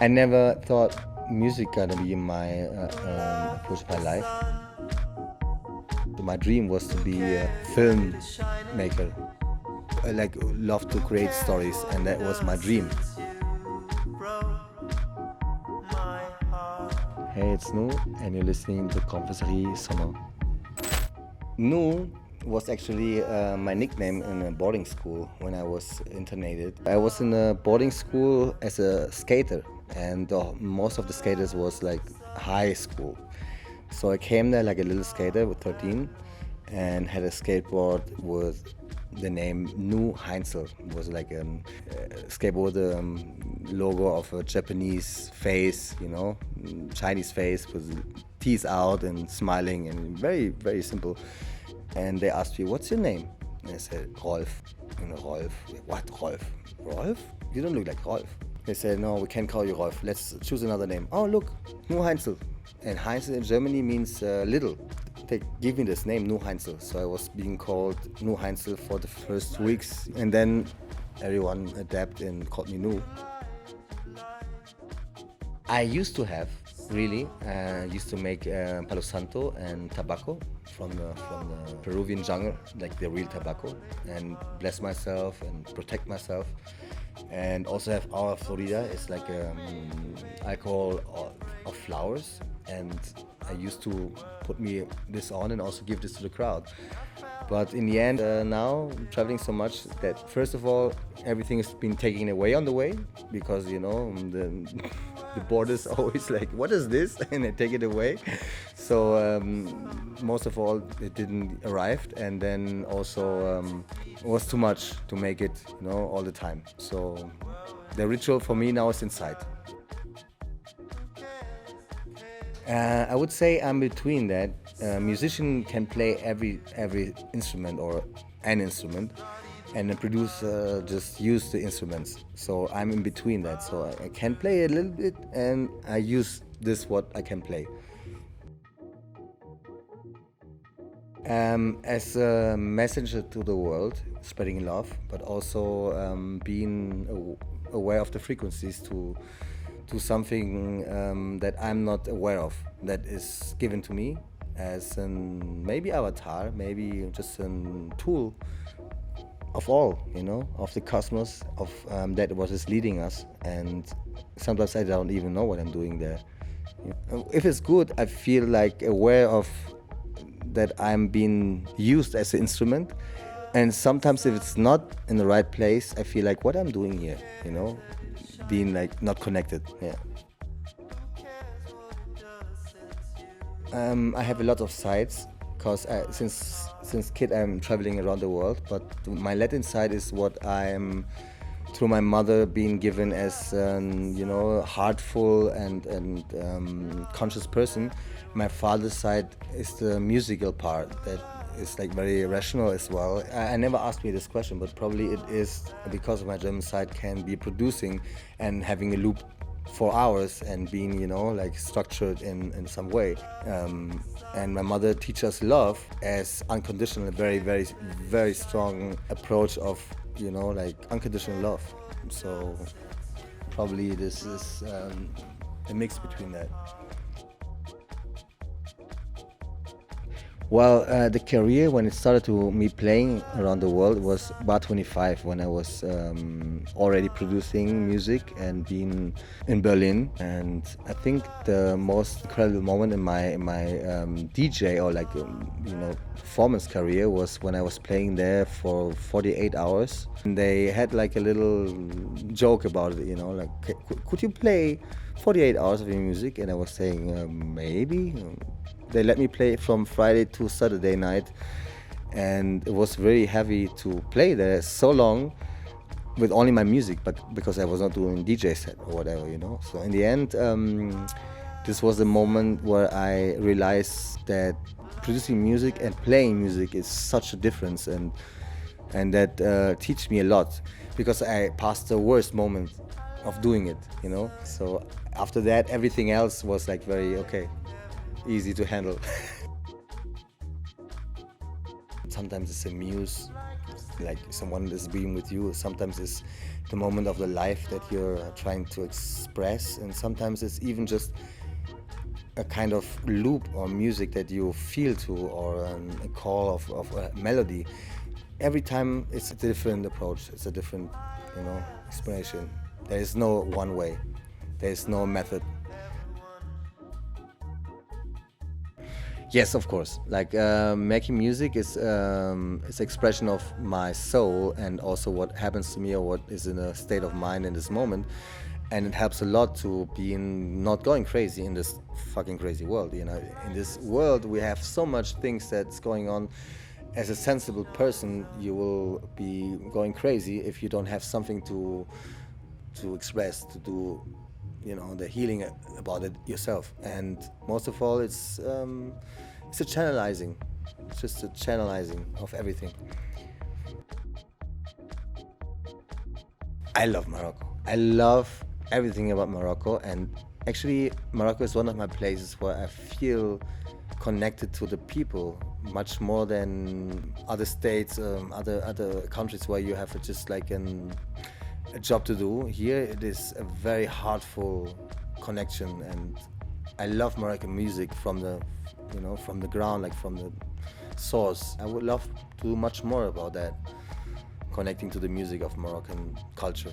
I never thought music gonna be my approach to my life. My dream was to be a filmmaker. I love to create stories, and that was my dream. Hey, it's Nu, and you're listening to Confiserie Sonore. Nu was actually my nickname in a boarding school when I was internated. I was in a boarding school as a skater, and most of the skaters was like high school. So I came there like a little skater with 13 and had a skateboard with the name Nu Heinzel. It was like a skateboard logo of a Japanese face, Chinese face with teeth out and smiling, and very, very simple. And they asked me, "What's your name?" And I said, "Rolf." Rolf. What, Rolf? Rolf? You don't look like Rolf. They said, "No, we can't call you Rolf. Let's choose another name." "Oh, look, Nu Heinzel." And Heinzel in Germany means little. They give me this name, Nu Heinzel. So I was being called Nu Heinzel for the first weeks. And then everyone adapted and called me Nu. I used to have, really, used to make Palo Santo and tobacco from the Peruvian jungle, like the real tobacco, and bless myself and protect myself. And also have our Florida, it's like alcohol of flowers, and I used to put me this on and also give this to the crowd. But in the end, now I'm traveling so much that first of all, everything has been taken away on the way, because the borders always like, "What is this?" and they take it away. So most of all, it didn't arrive, and then also it was too much to make it, all the time. So the ritual for me now is inside. I would say I'm between that. A musician can play every instrument or an instrument, and a producer just use the instruments. So I'm in between that. So I can play a little bit, and I use this what I can play. As a messenger to the world, spreading love, but also being aware of the frequencies to something that I'm not aware of, that is given to me as an maybe avatar, maybe just a tool of all, of the cosmos, of that what is leading us. And sometimes I don't even know what I'm doing there. If it's good, I feel like aware of that I'm being used as an instrument. And sometimes if it's not in the right place, I feel like what I'm doing here, being like not connected. Yeah. I have a lot of sides, because since kid I'm traveling around the world. But my Latin side is what I'm through my mother being given as heartful and conscious person. My father's side is the musical part that is like very rational as well. I never asked me this question, but probably it is because of my German side can be producing and having a loop for hours and being like structured in some way. And my mother teaches us love as unconditional, a very, very, very strong approach of like unconditional love. So probably this is a mix between that. Well, the career when it started to me playing around the world was about 25, when I was already producing music and being in Berlin. And I think the most incredible moment in my DJ or performance career was when I was playing there for 48 hours. And they had like a little joke about it, like, could you play 48 hours of your music? And I was saying, maybe. They let me play from Friday to Saturday night, and it was very heavy to play there so long with only my music, but because I was not doing DJ set or whatever, So in the end, this was the moment where I realized that producing music and playing music is such a difference, and that teach me a lot, because I passed the worst moment of doing it, So after that, everything else was like very okay. Easy to handle. Sometimes it's a muse, like someone is being with you. Sometimes it's the moment of the life that you're trying to express, and sometimes it's even just a kind of loop or music that you feel to, or a call of a melody. Every time it's a different approach, it's a different, explanation. There is no one way, there is no method. Yes, of course. Like making music is expression of my soul and also what happens to me or what is in a state of mind in this moment, and it helps a lot to being not going crazy in this fucking crazy world. In this world we have so much things that's going on. As a sensible person, you will be going crazy if you don't have something to express, to do, the healing about it yourself. And most of all, it's a channelizing. It's just a channelizing of everything. I love Morocco. I love everything about Morocco, and actually, Morocco is one of my places where I feel connected to the people much more than other states, other countries where you have just like a job to do. Here, it is a very heartful connection, and I love Moroccan music from the ground, like from the source. I would love to do much more about that, connecting to the music of Moroccan culture.